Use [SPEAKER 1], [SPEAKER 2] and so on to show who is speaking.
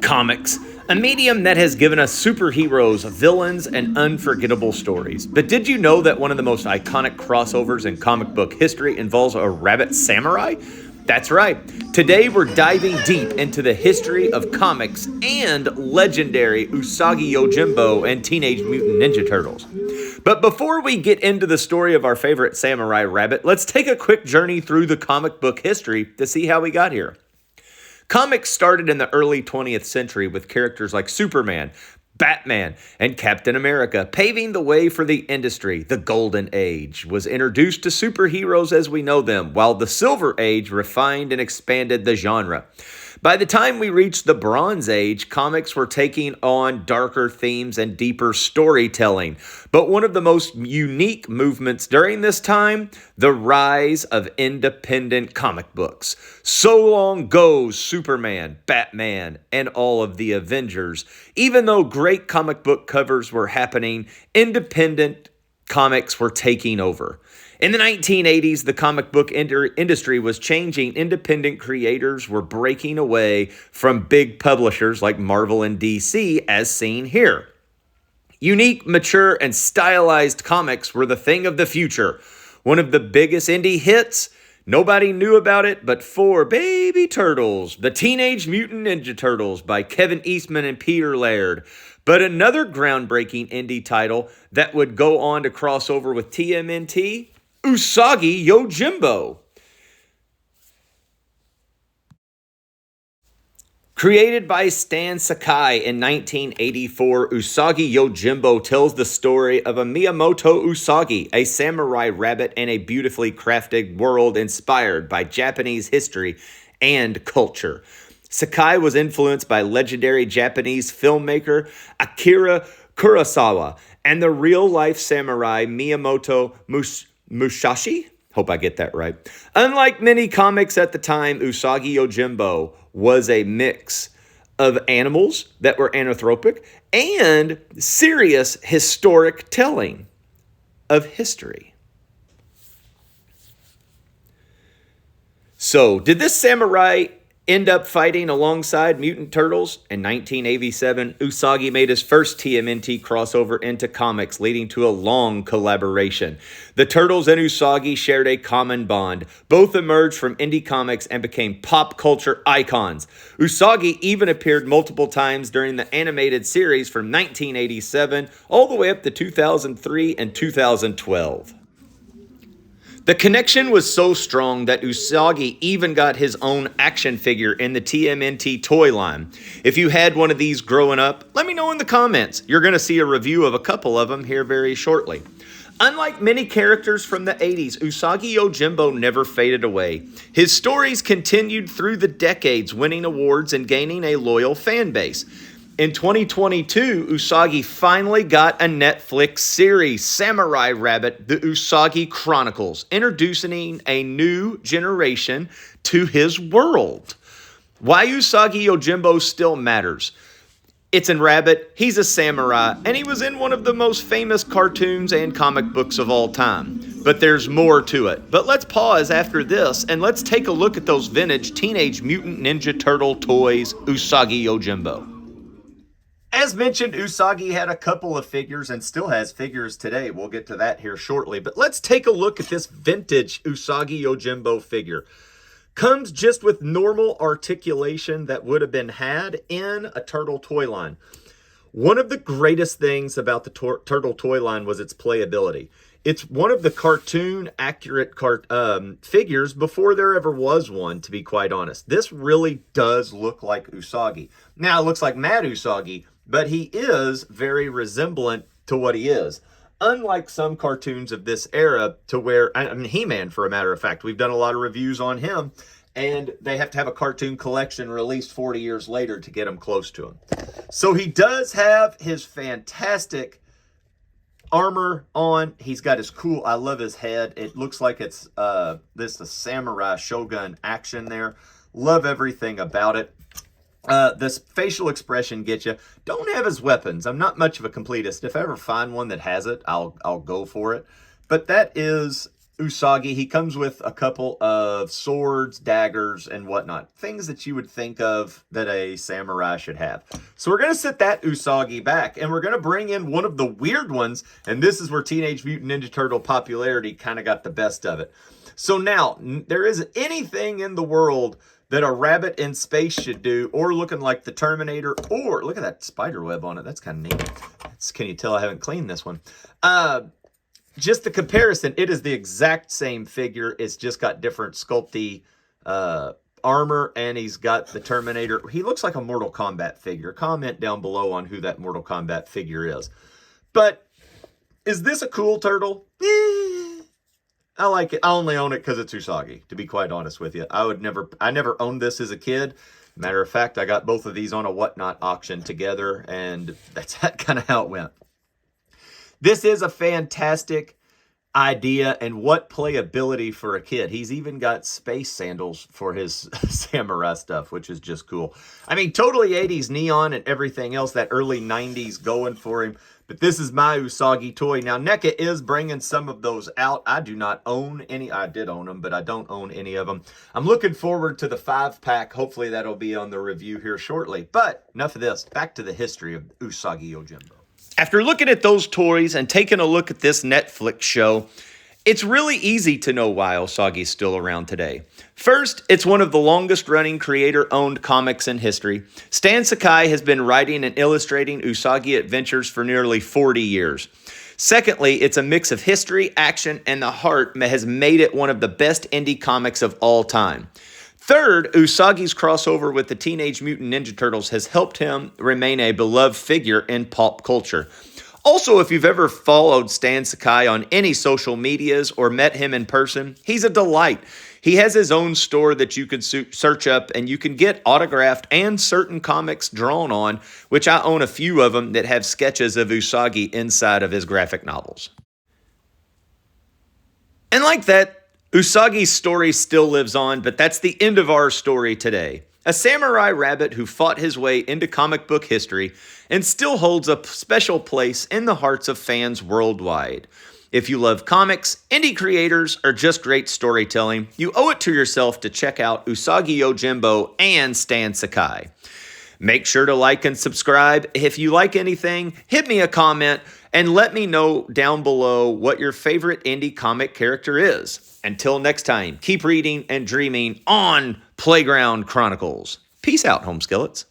[SPEAKER 1] Comics, a medium that has given us superheroes, villains, and unforgettable stories. But did you know that one of the most iconic crossovers in comic book history involves a rabbit samurai? That's right. Today we're diving deep into the history of comics and legendary Usagi Yojimbo and Teenage Mutant Ninja Turtles. But before we get into the story of our favorite samurai rabbit, let's take a quick journey through the comic book history to see how we got here. Comics started in the early 20th century with characters like Superman, Batman, and Captain America, paving the way for the industry. The Golden Age was introduced to superheroes as we know them, while the Silver Age refined and expanded the genre. By the time we reached the Bronze Age, comics were taking on darker themes and deeper storytelling. But one of the most unique movements during this time, the rise of independent comic books. So long goes Superman, Batman, and all of the Avengers. Even though great comic book covers were happening, independent comics were taking over. In the 1980s, the comic book industry was changing. Independent creators were breaking away from big publishers like Marvel and DC, as seen here. Unique, mature, and stylized comics were the thing of the future. One of the biggest indie hits, nobody knew about it but four baby turtles, the Teenage Mutant Ninja Turtles by Kevin Eastman and Peter Laird. But another groundbreaking indie title that would go on to cross over with TMNT, Usagi Yojimbo. Created by Stan Sakai in 1984, Usagi Yojimbo tells the story of a Miyamoto Usagi, a samurai rabbit in a beautifully crafted world inspired by Japanese history and culture. Sakai was influenced by legendary Japanese filmmaker Akira Kurosawa and the real-life samurai Miyamoto Musashi? Hope I get that right. Unlike many comics at the time, Usagi Yojimbo was a mix of animals that were anthropic and serious historic telling of history. So, did this samurai end up fighting alongside mutant turtles? In 1987, Usagi made his first TMNT crossover into comics, leading to a long collaboration. The Turtles and Usagi shared a common bond. Both emerged from indie comics and became pop culture icons. Usagi even appeared multiple times during the animated series from 1987 all the way up to 2003 and 2012. The connection was so strong that Usagi even got his own action figure in the TMNT toy line. If you had one of these growing up, let me know in the comments. You're going to see a review of a couple of them here very shortly. Unlike many characters from the 80s, Usagi Yojimbo never faded away. His stories continued through the decades, winning awards and gaining a loyal fan base. In 2022, Usagi finally got a Netflix series, Samurai Rabbit, The Usagi Chronicles, introducing a new generation to his world. Why Usagi Yojimbo still matters. It's in Rabbit, he's a samurai, and he was in one of the most famous cartoons and comic books of all time. But there's more to it. But let's pause after this and let's take a look at those vintage Teenage Mutant Ninja Turtle toys, Usagi Yojimbo. As mentioned, Usagi had a couple of figures and still has figures today. We'll get to that here shortly. But let's take a look at this vintage Usagi Yojimbo figure. Comes just with normal articulation that would have been had in a turtle toy line. One of the greatest things about the turtle toy line was its playability. It's one of the cartoon accurate figures before there ever was one, to be quite honest. This really does look like Usagi. Now, it looks like Mad Usagi, but he is very resemblant to what he is. Unlike some cartoons of this era to where, I mean, He-Man, for a matter of fact, we've done a lot of reviews on him, and they have to have a cartoon collection released 40 years later to get him close to him. So he does have his fantastic armor on. He's got his cool, I love his head. It looks like it's this the samurai shogun action there. Love everything about it. This facial expression gets you. Don't have his weapons. I'm not much of a completist. If I ever find one that has it, I'll go for it. But that is Usagi. He comes with a couple of swords, daggers, and whatnot. Things that you would think of that a samurai should have. So we're going to set that Usagi back, and we're going to bring in one of the weird ones, and this is where Teenage Mutant Ninja Turtle popularity kind of got the best of it. So now, there isn't anything in the world that a rabbit in space should do, or looking like the Terminator, or look at that spider web on it. That's kind of neat. Can you tell I haven't cleaned this one? Just the comparison, it is the exact same figure. It's just got different sculpty armor, and he's got the Terminator. He looks like a Mortal Kombat figure. Comment down below on who that Mortal Kombat figure is. But is this a cool turtle? I like it. I only own it because it's Usagi, to be quite honest with you. I never owned this as a kid. Matter of fact, I got both of these on a Whatnot auction together, and that's kind of how it went. This is a fantastic idea, and what playability for a kid. He's even got space sandals for his samurai stuff, which is just cool. I mean, totally 80s neon and everything else, that early 90s going for him. But this is my Usagi toy. Now, NECA is bringing some of those out. I do not own any. I did own them, but I don't own any of them. I'm looking forward to the 5-pack. Hopefully, that'll be on the review here shortly. But enough of this. Back to the history of Usagi Yojimbo. After looking at those toys and taking a look at this Netflix show, it's really easy to know why Usagi's still around today. First, it's one of the longest-running creator-owned comics in history. Stan Sakai has been writing and illustrating Usagi adventures for nearly 40 years. Secondly, it's a mix of history, action, and the heart has made it one of the best indie comics of all time. Third, Usagi's crossover with the Teenage Mutant Ninja Turtles has helped him remain a beloved figure in pop culture. Also, if you've ever followed Stan Sakai on any social medias or met him in person, he's a delight. He has his own store that you can search up, and you can get autographed and certain comics drawn on, which I own a few of them that have sketches of Usagi inside of his graphic novels. And like that, Usagi's story still lives on, but that's the end of our story today. A samurai rabbit who fought his way into comic book history and still holds a special place in the hearts of fans worldwide. If you love comics, indie creators, or just great storytelling, you owe it to yourself to check out Usagi Yojimbo and Stan Sakai. Make sure to like and subscribe. If you like anything, hit me a comment and let me know down below what your favorite indie comic character is. Until next time, keep reading and dreaming on Playground Chronicles. Peace out, home skillets.